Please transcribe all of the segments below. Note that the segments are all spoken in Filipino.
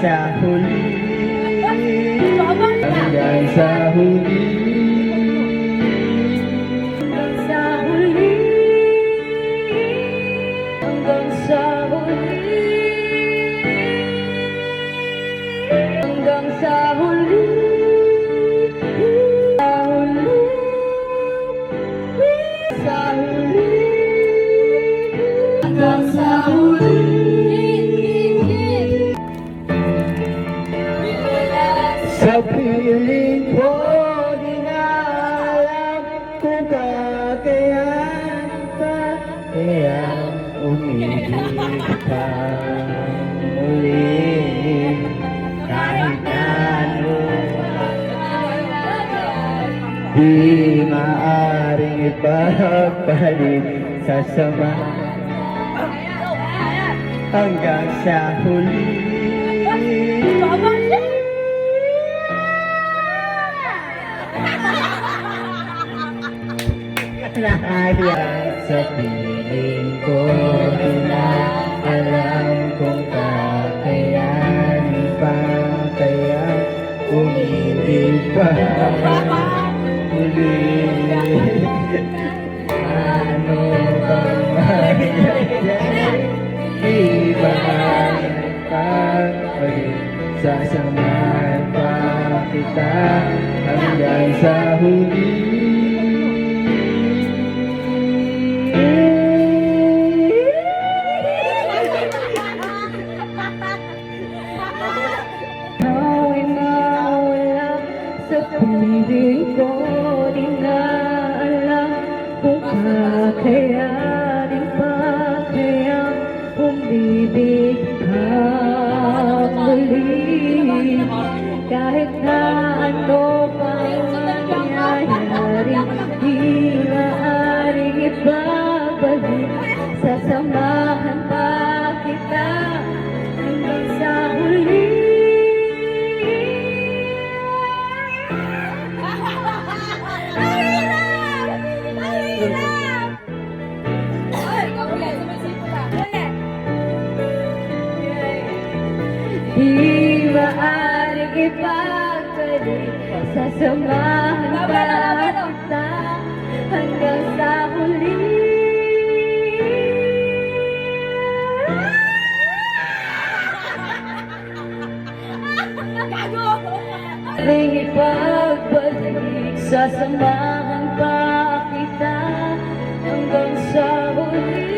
sa huli, hanggang sa huli, hanggang sa huli, hanggang sa huli, hanggang sa huli, sa huli, hanggang sa huli. Sa piling ko, di na alam kung kakayahan pa, kaya umibig ka muli. Kahit na ano, di maaring ipagpalit sa sama, hanggang sa huli. Nahayag sa piling ko, di na alam kung kakayanin pa, kaya umibig pa muli. Ano bang mangyayari? Di ba pagpalit, sasamahan pa kita hanggang sa huli. Piling ko, di na alam kung kakayanin pa, kaya umibig ka muli. Kahit na ano pang mangyayari, di maaaring ibabalik, sasamahan pa kita hanggang sa huli. Di maaaring ipagpalit, sasamahan pa kita hanggang sa huli. Maaaring ipagpalit, sasamahan pa kita hanggang sa huli.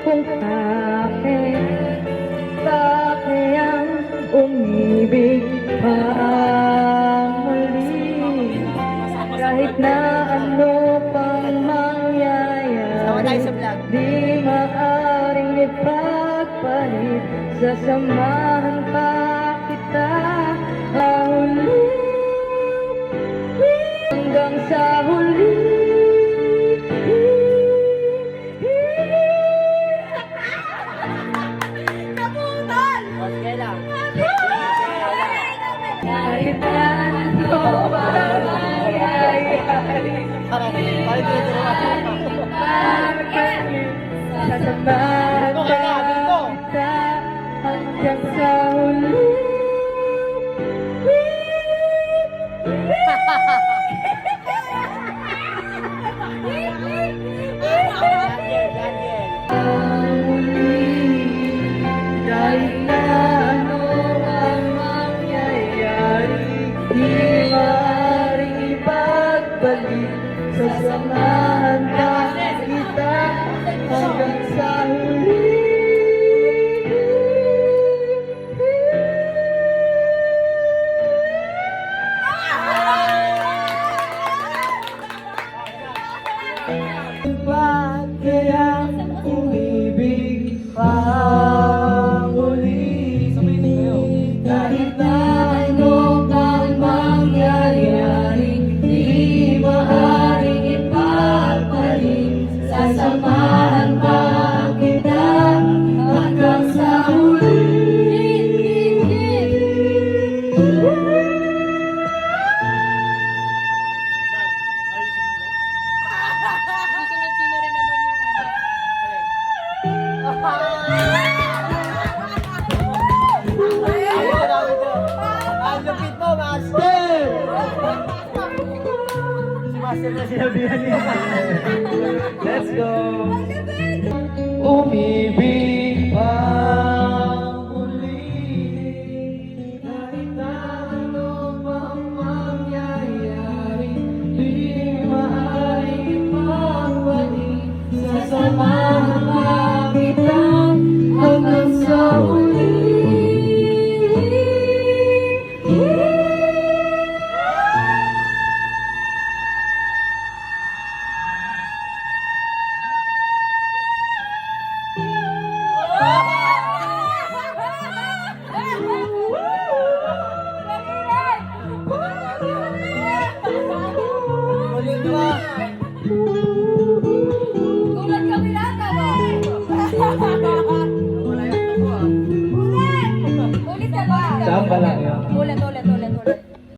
Kung bakit ang umibig pa muli, kahit na ano pang mangyayari, di maaaring ipagpalit, sasamahan pa kita huli, hanggang sa huli. Kahit na ano pang mangyayari, sasamahan pa kita hanggang sa huli. Kahit na ano ang mangyayari, di maaaring ipagbalik, sasamahan pa kita hanggang sa huli. Bakit kaya umibig pa muli, kahit na ano pang mangyayari, di maaaring ipagpalit, sasamahan pa kita hanggang sa huli. Master na sinabihan niya. Let's go! Umibig pa muli, kahit na ano pang mangyayari, di maaaring magbalik. Sasamahan kita hanggang sa huli. Ulit kami lahat ba? Ulit na ba? Tama lang yun. Ulit.